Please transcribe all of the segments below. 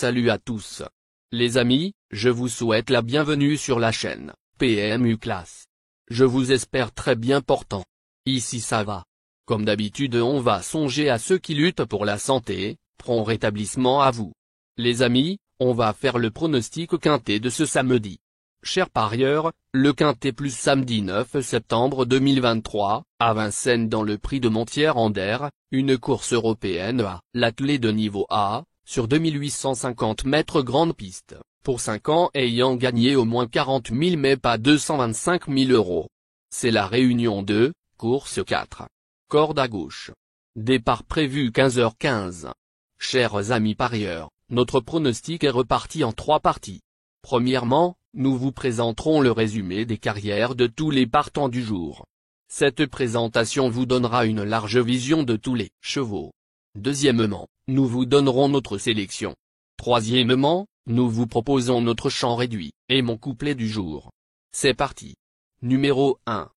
Salut à tous. Les amis, je vous souhaite la bienvenue sur la chaîne PMU Classe. Je vous espère très bien portant. Ici ça va. Comme d'habitude on va songer à ceux qui luttent pour la santé, prompt rétablissement à vous. Les amis, on va faire le pronostic quintet de ce samedi. Chers parieurs, le quintet plus samedi 9 septembre 2023, à Vincennes dans le prix de Montier-Ander, une course européenne à l'attelé de niveau A, sur 2850 mètres grande piste, pour 5 ans ayant gagné au moins 40 000 mais pas 225 000 €. C'est la réunion 2, course 4. Corde à gauche. Départ prévu 15h15. Chers amis parieurs, notre pronostic est reparti en 3 parties. Premièrement, nous vous présenterons le résumé des carrières de tous les partants du jour. Cette présentation vous donnera une large vision de tous les chevaux. Deuxièmement, nous vous donnerons notre sélection. Troisièmement, nous vous proposons notre champ réduit, et mon couplet du jour. C'est parti. Numéro 1.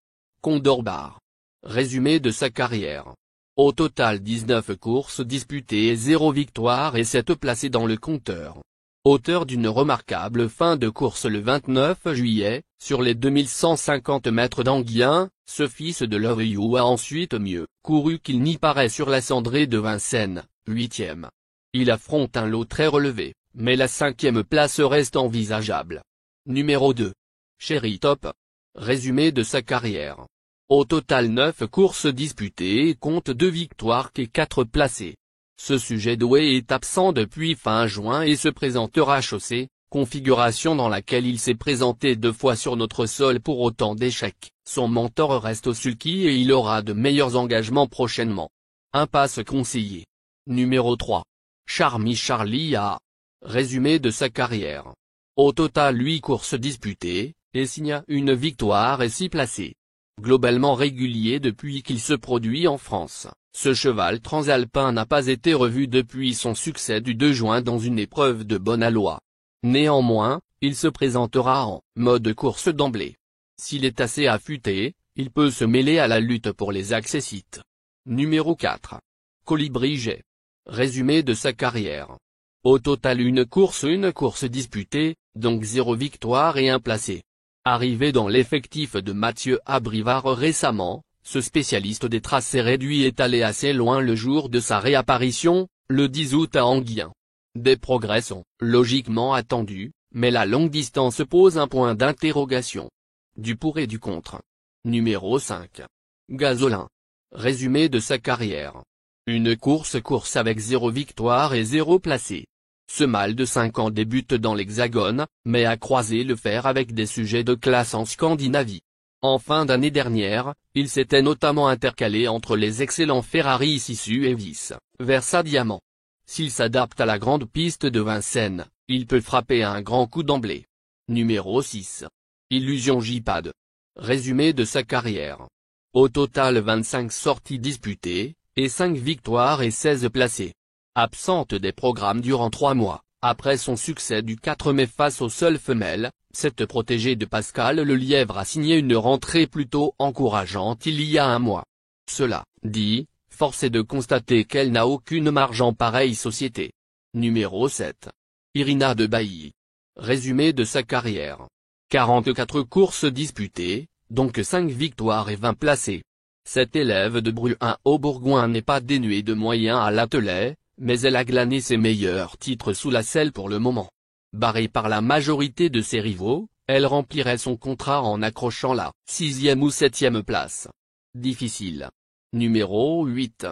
Condor Bar. Résumé de sa carrière. Au total 19 courses disputées et 0 victoire et 7 placées dans le compteur. Auteur d'une remarquable fin de course le 29 juillet, sur les 2150 mètres d'Anguien, ce fils de Love You a ensuite mieux couru qu'il n'y paraît sur la cendrée de Vincennes, 8e. Il affronte un lot très relevé, mais la 5e place reste envisageable. Numéro 2. Cherry Top. Résumé de sa carrière. Au total 9 courses disputées et compte 2 victoires et 4 placés. Ce sujet doué est absent depuis fin juin et se présentera chaussé, configuration dans laquelle il s'est présenté 2 fois sur notre sol pour autant d'échecs. Son mentor reste au sulky et il aura de meilleurs engagements prochainement. Impasse conseillé. Numéro 3. Charmy Charlie A. Résumé de sa carrière. Au total 8 courses disputées, et signe une victoire et 6 placés. Globalement régulier depuis qu'il se produit en France, ce cheval transalpin n'a pas été revu depuis son succès du 2 juin dans une épreuve de bonne aloi. Néanmoins, il se présentera en mode course d'emblée. S'il est assez affûté, il peut se mêler à la lutte pour les accessites. Numéro 4. Colibri J. Résumé de sa carrière. Au total une course disputée, donc 0 victoire et 1 placé. Arrivé dans l'effectif de Mathieu Abrivard récemment, ce spécialiste des tracés réduits est allé assez loin le jour de sa réapparition, le 10 août à Anguien. Des progrès sont logiquement attendus, mais la longue distance pose un point d'interrogation. Du pour et du contre. Numéro 5. Gazolin. Résumé de sa carrière. Une course avec 0 victoire et 0 placé. Ce mâle de 5 ans débute dans l'Hexagone, mais a croisé le fer avec des sujets de classe en Scandinavie. En fin d'année dernière, il s'était notamment intercalé entre les excellents Ferrari Sisu et Vice Versa Diamant. S'il s'adapte à la grande piste de Vincennes, il peut frapper un grand coup d'emblée. Numéro 6. Illusion J-Pad. Résumé de sa carrière. Au total 25 sorties disputées, et 5 victoires et 16 placés. Absente des programmes durant 3 mois, après son succès du 4 mai face aux seules femelles, cette protégée de Pascal Le Lièvre a signé une rentrée plutôt encourageante il y a 1 mois. Cela dit, force est de constater qu'elle n'a aucune marge en pareille société. Numéro 7. Irina de Bailly. Résumé de sa carrière. 44 courses disputées, donc 5 victoires et 20 placés. Cette élève de Bruin au Bourgoin n'est pas dénuée de moyens à l'attelé, mais elle a glané ses meilleurs titres sous la selle pour le moment. Barrée par la majorité de ses rivaux, elle remplirait son contrat en accrochant la 6e ou 7e place. Difficile. Numéro 8.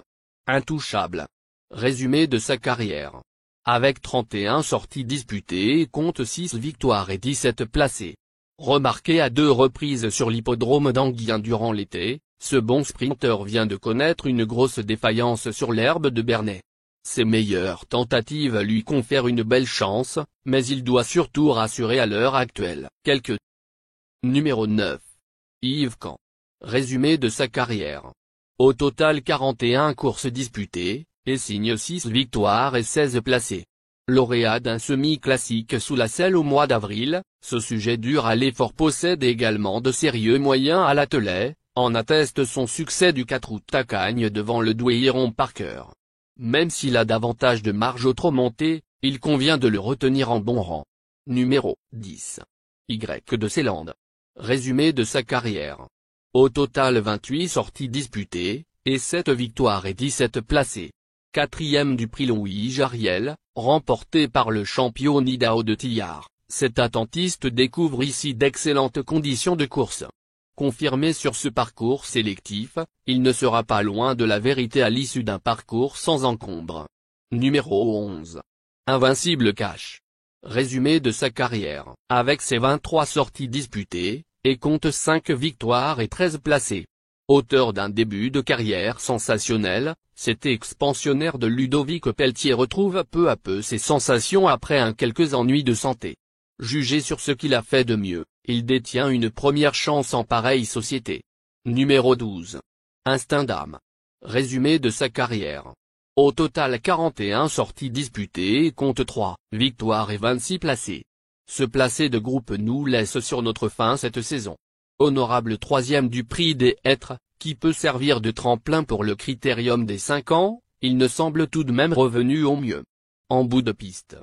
Intouchable. Résumé de sa carrière. Avec 31 sorties disputées et compte 6 victoires et 17 placés. Remarqué à 2 reprises sur l'hippodrome d'Anguien durant l'été, ce bon sprinter vient de connaître une grosse défaillance sur l'herbe de Bernay. Ses meilleures tentatives lui confèrent une belle chance, mais il doit surtout rassurer à l'heure actuelle quelques. Numéro 9. Yves Camp. Résumé de sa carrière. Au total 41 courses disputées, et signe 6 victoires et 16 placés. Lauréat d'un semi-classique sous la selle au mois d'avril, ce sujet dur à l'effort possède également de sérieux moyens à l'attelé, en atteste son succès du 4 août à Cagnes devant le Douairon Parker. Même s'il a davantage de marge au trot monté, Il convient de le retenir en bon rang. Numéro 10. Y de Ceyland. Résumé de sa carrière. Au total 28 sorties disputées, et 7 victoires et 17 placés. 4e du prix Louis Jariel, remporté par le champion Nidao de Tillard. Cet attentiste découvre ici d'excellentes conditions de course. Confirmé sur ce parcours sélectif, il ne sera pas loin de la vérité à l'issue d'un parcours sans encombre. Numéro 11. Invincible Cash. Résumé de sa carrière. Avec ses 23 sorties disputées, et compte 5 victoires et 13 placés. Auteur d'un début de carrière sensationnel, cet expansionnaire de Ludovic Pelletier retrouve peu à peu ses sensations après quelques ennuis de santé. Jugé sur ce qu'il a fait de mieux, il détient une première chance en pareille société. Numéro 12. Instinct d'âme. Résumé de sa carrière. Au total 41 sorties disputées et compte 3 victoires et 26 placés. Ce placé de groupe nous laisse sur notre faim cette saison. Honorable 3e du prix des Hêtres, qui peut servir de tremplin pour le critérium des 5 ans, il ne semble tout de même revenu au mieux. En bout de piste.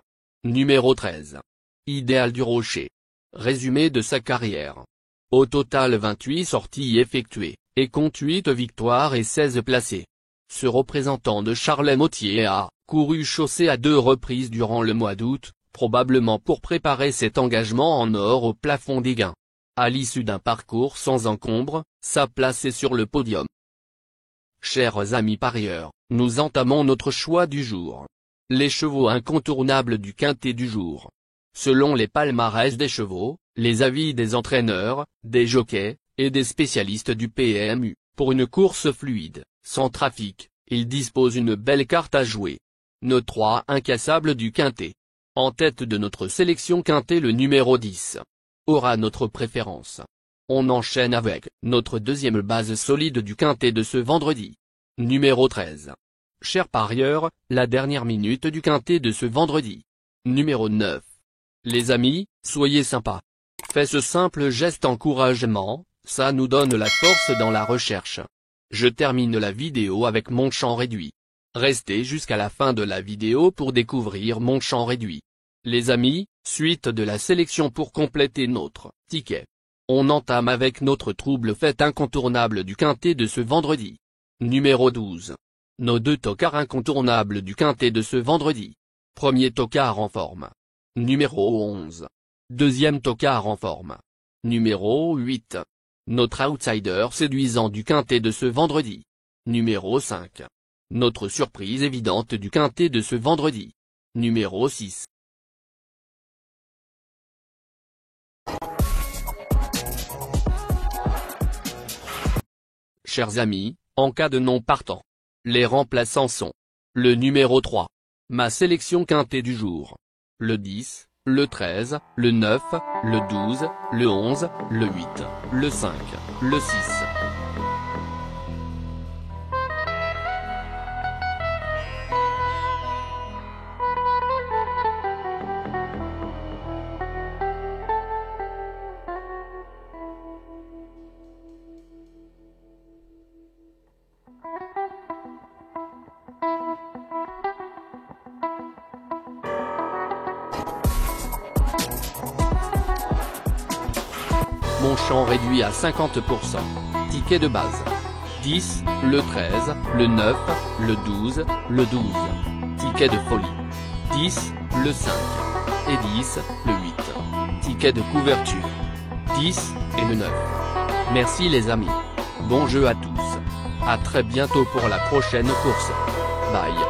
Numéro 13. Idéal du Rocher. Résumé de sa carrière. Au total 28 sorties effectuées, et compte 8 victoires et 16 placés. Ce représentant de Charles-Motier a couru chaussée à 2 reprises durant le mois d'août, probablement pour préparer cet engagement en or au plafond des gains. À l'issue d'un parcours sans encombre, sa place est sur le podium. Chers amis parieurs, nous entamons notre choix du jour. Les chevaux incontournables du quintet du jour. Selon les palmarès des chevaux, les avis des entraîneurs, des jockeys, et des spécialistes du PMU, pour une course fluide, sans trafic, il dispose une belle carte à jouer. Nos 3 incassables du quintet. En tête de notre sélection quintet le numéro 10. Aura notre préférence. On enchaîne avec notre deuxième base solide du quintet de ce vendredi. Numéro 13. Chers parieurs, la dernière minute du quintet de ce vendredi. Numéro 9. Les amis, soyez sympas. Faites ce simple geste encouragement, ça nous donne la force dans la recherche. Je termine la vidéo avec mon champ réduit. Restez jusqu'à la fin de la vidéo pour découvrir mon champ réduit. Les amis, suite de la sélection pour compléter notre ticket. On entame avec notre trouble fête incontournable du quintet de ce vendredi. Numéro 12. Nos 2 tocards incontournables du quintet de ce vendredi. Premier tocard en forme. Numéro 11. Deuxième tocard en forme. Numéro 8. Notre outsider séduisant du quintet de ce vendredi. Numéro 5. Notre surprise évidente du quintet de ce vendredi. Numéro 6. Chers amis, en cas de non partant, les remplaçants sont le numéro 3. Ma sélection quintet du jour. Le 10, le 13, le 9, le 12, le 11, le 8, le 5, le 6. Mon champ réduit à 50%. Ticket de base. 10, le 13, le 9, le 12, le 12. Ticket de folie. 10, le 5. Et 10, le 8. Ticket de couverture. 10, et le 9. Merci les amis. Bon jeu à tous. À très bientôt pour la prochaine course. Bye.